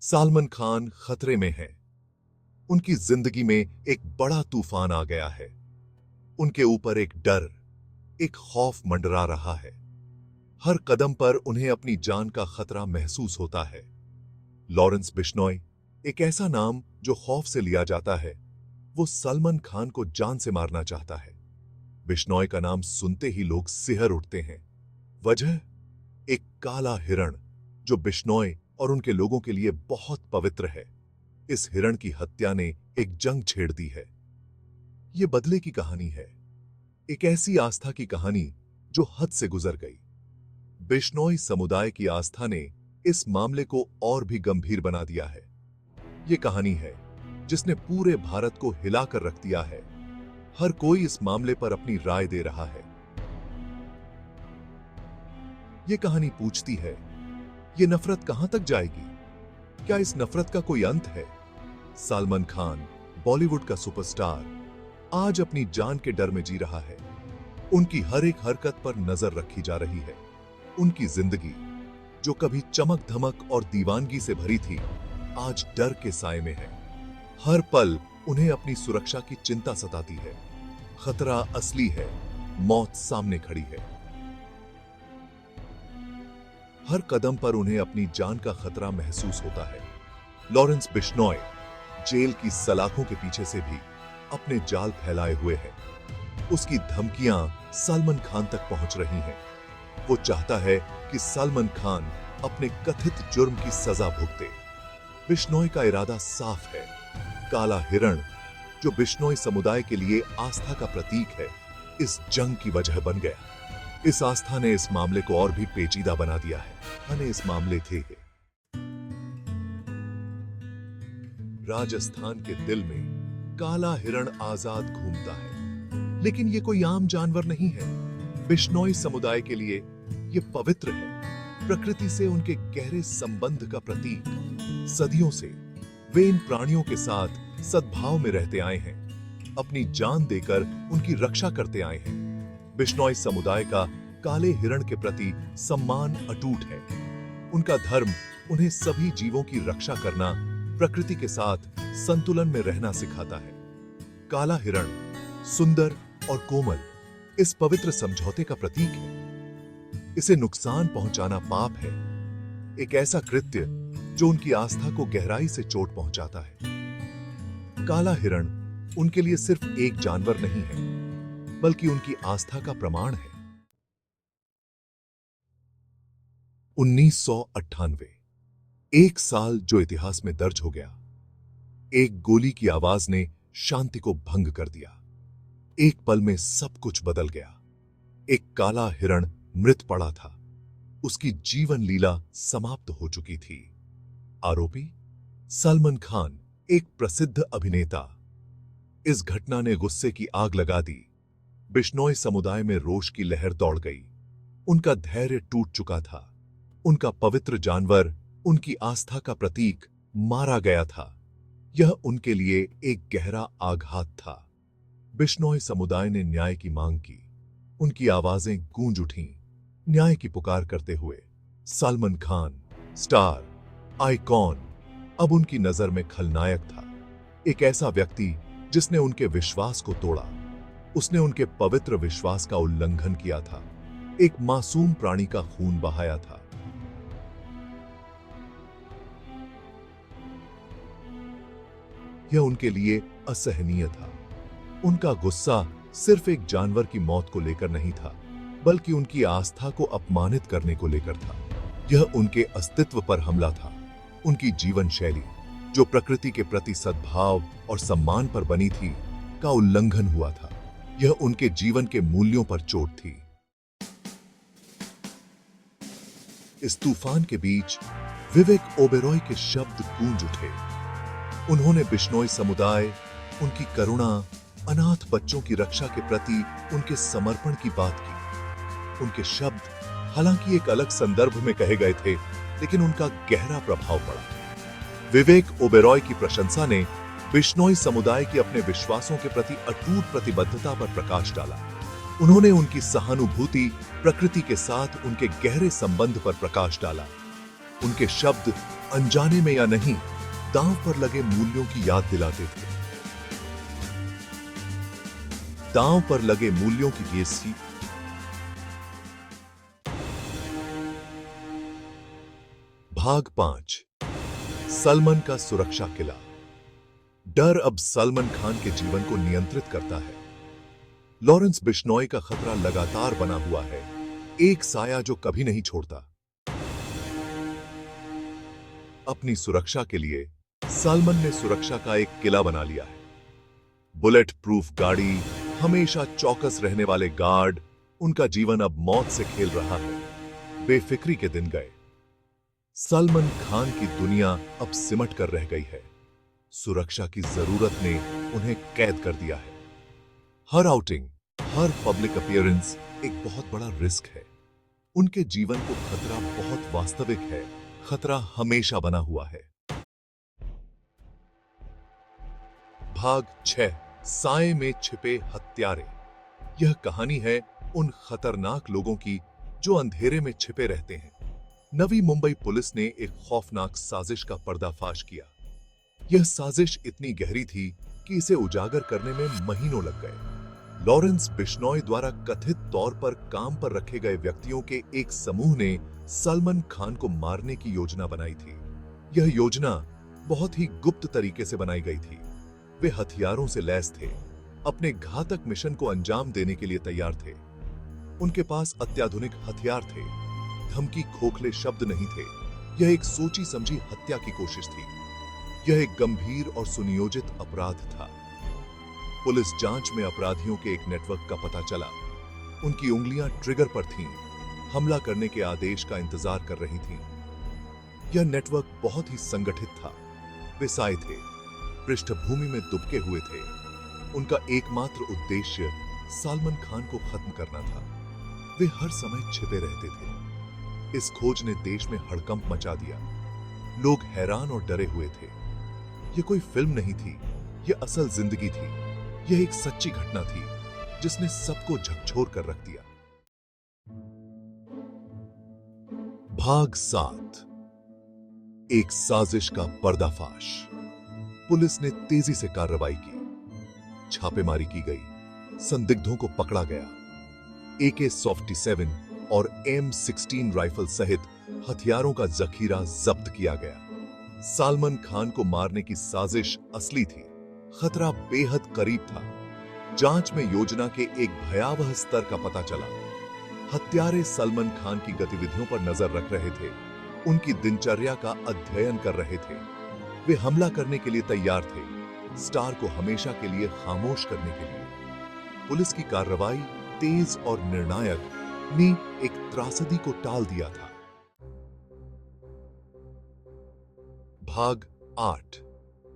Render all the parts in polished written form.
सलमान खान खतरे में हैं। उनकी जिंदगी में एक बड़ा तूफान आ गया है। उनके ऊपर एक डर, एक खौफ मंडरा रहा है। हर कदम पर उन्हें अपनी जान का खतरा महसूस होता है। लॉरेंस बिश्नोई, एक ऐसा नाम जो खौफ से लिया जाता है, वो सलमान खान को जान से मारना चाहता है। बिश्नोई का नाम सुनते ही लोग सिहर उठते हैं। वजह, एक काला हिरण जो बिश्नोई और उनके लोगों के लिए बहुत पवित्र है। इस हिरण की हत्या ने एक जंग छेड़ दी है। यह बदले की कहानी है, एक ऐसी आस्था की कहानी जो हद से गुजर गई। बिश्नोई समुदाय की आस्था ने इस मामले को और भी गंभीर बना दिया है। यह कहानी है जिसने पूरे भारत को हिलाकर रख दिया है। हर कोई इस मामले पर अपनी राय दे रहा है। यह कहानी पूछती है, यह नफरत कहां तक जाएगी? क्या इस नफरत का कोई अंत है? सलमान खान, बॉलीवुड का सुपरस्टार, आज अपनी जान के डर में जी रहा है। उनकी हर एक हरकत पर नजर रखी जा रही है। उनकी जिंदगी, जो कभी चमक धमक और दीवानगी से भरी थी, आज डर के साए में है। हर पल उन्हें अपनी सुरक्षा की चिंता सताती है। खतरा असली है, मौत सामने खड़ी है। हर कदम पर उन्हें अपनी जान का खतरा महसूस होता है। लॉरेंस बिश्नोई जेल की सलाखों के पीछे से भी अपने जाल फैलाए हुए है। उसकी धमकियां सलमान खान तक पहुंच रही हैं। वो चाहता है कि सलमान खान अपने कथित जुर्म की सजा भुगते। बिश्नोई का इरादा साफ है। काला हिरण, जो बिश्नोई समुदाय के लिए आस्था का प्रतीक है, इस जंग की वजह बन गया। इस आस्था ने इस मामले को और भी पेचीदा बना दिया है। इस मामले थे राजस्थान के दिल में काला हिरण आजाद घूमता है, लेकिन ये कोई आम जानवर नहीं है। बिश्नोई समुदाय के लिए ये पवित्र है, प्रकृति से उनके गहरे संबंध का प्रतीक। सदियों से वे इन प्राणियों के साथ सद्भाव में रहते आए हैं, अपनी जान देकर उनकी रक्षा करते आए हैं। बिश्नोई समुदाय का काले हिरण के प्रति सम्मान अटूट है। उनका धर्म उन्हें सभी जीवों की रक्षा करना, प्रकृति के साथ संतुलन में रहना सिखाता है। काला हिरण, सुंदर और कोमल, इस पवित्र समझौते का प्रतीक है। इसे नुकसान पहुंचाना पाप है, एक ऐसा कृत्य जो उनकी आस्था को गहराई से चोट पहुंचाता है। काला हिरण उनके लिए सिर्फ एक जानवर नहीं है, बल्कि उनकी आस्था का प्रमाण है। 1998, एक साल जो इतिहास में दर्ज हो गया। एक गोली की आवाज ने शांति को भंग कर दिया। एक पल में सब कुछ बदल गया। एक काला हिरण मृत पड़ा था, उसकी जीवन लीला समाप्त हो चुकी थी। आरोपी सलमान खान, एक प्रसिद्ध अभिनेता। इस घटना ने गुस्से की आग लगा दी। बिश्नोई समुदाय में रोष की लहर दौड़ गई। उनका धैर्य टूट चुका था। उनका पवित्र जानवर, उनकी आस्था का प्रतीक, मारा गया था। यह उनके लिए एक गहरा आघात था। बिश्नोई समुदाय ने न्याय की मांग की। उनकी आवाजें गूंज उठीं, न्याय की पुकार करते हुए। सलमान खान, स्टार, आइकॉन, अब उनकी नजर में खलनायक था। एक ऐसा व्यक्ति जिसने उनके विश्वास को तोड़ा। उसने उनके पवित्र विश्वास का उल्लंघन किया था, एक मासूम प्राणी का खून बहाया था। यह उनके लिए असहनीय था। उनका गुस्सा सिर्फ एक जानवर की मौत को लेकर नहीं था, बल्कि उनकी आस्था को अपमानित करने को लेकर था। यह उनके अस्तित्व पर हमला था। उनकी जीवन शैली, जो प्रकृति के प्रति सद्भाव और सम्मान पर बनी थी, का उल्लंघन हुआ था। यह उनके जीवन के मूल्यों पर चोट थी। इस तूफान के बीच विवेक ओबेरॉय के शब्द गूंज उठे। उन्होंने बिश्नोई समुदाय, उनकी करुणा, अनाथ बच्चों की रक्षा के प्रति उनके समर्पण की बात की। उनके शब्द हालांकि एक अलग संदर्भ में कहे गए थे, लेकिन उनका गहरा प्रभाव पड़ा। विवेक ओबेरॉय की प्रशंसा ने बिश्नोई समुदाय की अपने विश्वासों के प्रति अटूट प्रतिबद्धता पर प्रकाश डाला। उन्होंने उनकी सहानुभूति, प्रकृति के साथ उनके गहरे संबंध पर प्रकाश डाला। उनके शब्द अनजाने में या नहीं दांव पर लगे मूल्यों की याद दिलाते थे। दांव पर लगे मूल्यों की गेसी। भाग 5। सलमान का सुरक्षा किला। डर अब सलमान खान के जीवन को नियंत्रित करता है। लॉरेंस बिश्नोई का खतरा लगातार बना हुआ है, एक साया जो कभी नहीं छोड़ता। अपनी सुरक्षा के लिए सलमान ने सुरक्षा का एक किला बना लिया है। बुलेट प्रूफ गाड़ी, हमेशा चौकस रहने वाले गार्ड, उनका जीवन अब मौत से खेल रहा है। बेफिक्री के दिन गए। सलमान खान की दुनिया अब सिमट कर रह गई है। सुरक्षा की जरूरत ने उन्हें कैद कर दिया है। हर आउटिंग, हर पब्लिक अपीयरेंस एक बहुत बड़ा रिस्क है। उनके जीवन को खतरा बहुत वास्तविक है। खतरा हमेशा बना हुआ है। भाग 6। साए में छिपे हत्यारे। यह कहानी है उन खतरनाक लोगों की जो अंधेरे में छिपे रहते हैं। नवी मुंबई पुलिस ने एक खौफनाक साजिश का पर्दाफाश किया। यह साजिश इतनी गहरी थी कि इसे उजागर करने में महीनों लग गए। लॉरेंस बिश्नोई द्वारा कथित तौर पर काम पर रखे गए व्यक्तियों के एक समूह ने सलमान खान को मारने की योजना बनाई थी। यह योजना बहुत ही गुप्त तरीके से बनाई गई थी। वे हथियारों से लैस थे, अपने घातक मिशन को अंजाम देने के लिए तैयार थे। उनके पास अत्याधुनिक हथियार थे, धमकी खोखले शब्द नहीं थे। यह एक सोची समझी हत्या की कोशिश थी। यह एक गंभीर और सुनियोजित अपराध था। पुलिस जांच में अपराधियों के एक नेटवर्क का पता चला। उनकी उंगलियां ट्रिगर पर थीं, हमला करने के आदेश का इंतजार कर रही थीं। यह नेटवर्क बहुत ही संगठित था। वे साए थे, पृष्ठभूमि में दुबके हुए थे। उनका एकमात्र उद्देश्य सलमान खान को खत्म करना था। वे हर समय छिपे रहते थे। इस खोज ने देश में हड़कंप मचा दिया। लोग हैरान और डरे हुए थे। यह कोई फिल्म नहीं थी, यह असल जिंदगी थी। यह एक सच्ची घटना थी जिसने सबको झकझोर कर रख दिया। भाग 7। एक साजिश का पर्दाफाश। पुलिस ने तेजी से कार्रवाई की। छापेमारी की गई, संदिग्धों को पकड़ा गया। AK-47 और M16 राइफल सहित हथियारों का जखीरा जब्त किया गया। सलमान खान को मारने की साजिश असली थी। खतरा बेहद करीब था। जांच में योजना के एक भयावह स्तर का पता चला। हत्यारे सलमान खान की गतिविधियों पर नजर रख रहे थे, उनकी दिनचर्या का अध्ययन कर रहे थे। वे हमला करने के लिए तैयार थे, स्टार को हमेशा के लिए खामोश करने के लिए। पुलिस की कार्रवाई तेज और निर्णायक ने एक त्रासदी को टाल दिया था। भाग 8।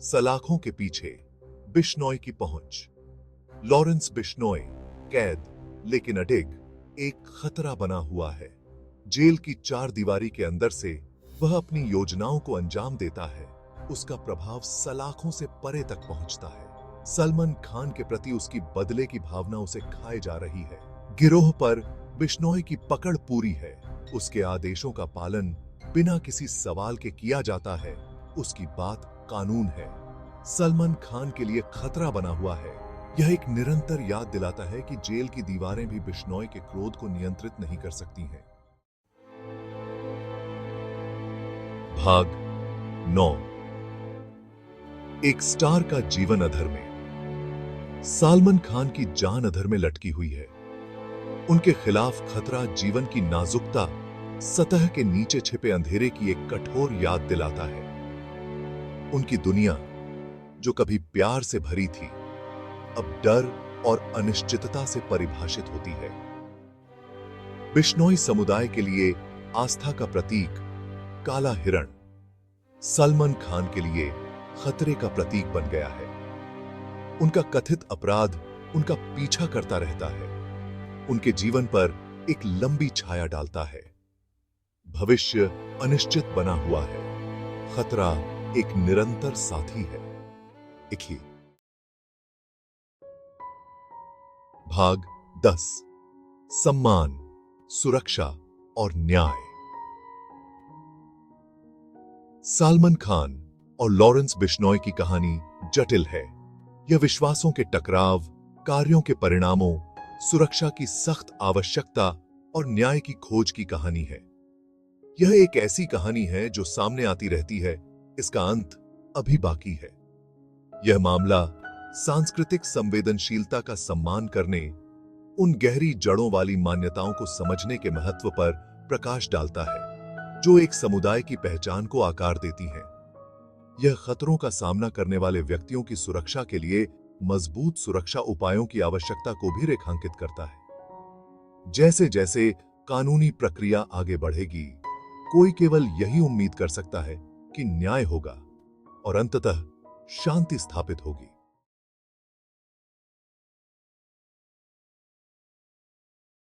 सलाखों के पीछे। बिश्नोई की पहुंच। लॉरेंस बिश्नोई कैद लेकिन अडिग, एक खतरा बना हुआ है। जेल की चार दीवारी के अंदर से वह अपनी योजनाओं को अंजाम देता है। उसका प्रभाव सलाखों से परे तक पहुंचता है। सलमान खान के प्रति उसकी बदले की भावना उसे खाए जा रही है। गिरोह पर बिश्नोई की पकड़ पूरी है। उसके आदेशों का पालन बिना किसी सवाल के किया जाता है। उसकी बात कानून है। सलमान खान के लिए खतरा बना हुआ है। यह एक निरंतर याद दिलाता है कि जेल की दीवारें भी बिश्नोई के क्रोध को नियंत्रित नहीं कर सकती हैं। भाग 9। एक स्टार का जीवन अधर में। सलमान खान की जान अधर में लटकी हुई है। उनके खिलाफ खतरा जीवन की नाजुकता, सतह के नीचे छिपे अंधेरे की एक कठोर याद दिलाता है। उनकी दुनिया जो कभी प्यार से भरी थी, अब डर और अनिश्चितता से परिभाषित होती है। बिश्नोई समुदाय के लिए आस्था का प्रतीक काला हिरण सलमान खान के लिए खतरे का प्रतीक बन गया है। उनका कथित अपराध उनका पीछा करता रहता है, उनके जीवन पर एक लंबी छाया डालता है। भविष्य अनिश्चित बना हुआ है। खतरा एक निरंतर साथी है। लिखिए। भाग 10। सम्मान, सुरक्षा और न्याय। सालमन खान और लॉरेंस बिश्नोई की कहानी जटिल है। यह विश्वासों के टकराव, कार्यों के परिणामों, सुरक्षा की सख्त आवश्यकता और न्याय की खोज की कहानी है। यह एक ऐसी कहानी है जो सामने आती रहती है, इसका अंत अभी बाकी है। यह मामला सांस्कृतिक संवेदनशीलता का सम्मान करने, उन गहरी जड़ों वाली मान्यताओं को समझने के महत्व पर प्रकाश डालता है जो एक समुदाय की पहचान को आकार देती हैं। यह खतरों का सामना करने वाले व्यक्तियों की सुरक्षा के लिए मजबूत सुरक्षा उपायों की आवश्यकता को भी रेखांकित करता है। जैसे जैसे कानूनी प्रक्रिया आगे बढ़ेगी, कोई केवल यही उम्मीद कर सकता है कि न्याय होगा और अंततः शांति स्थापित होगी।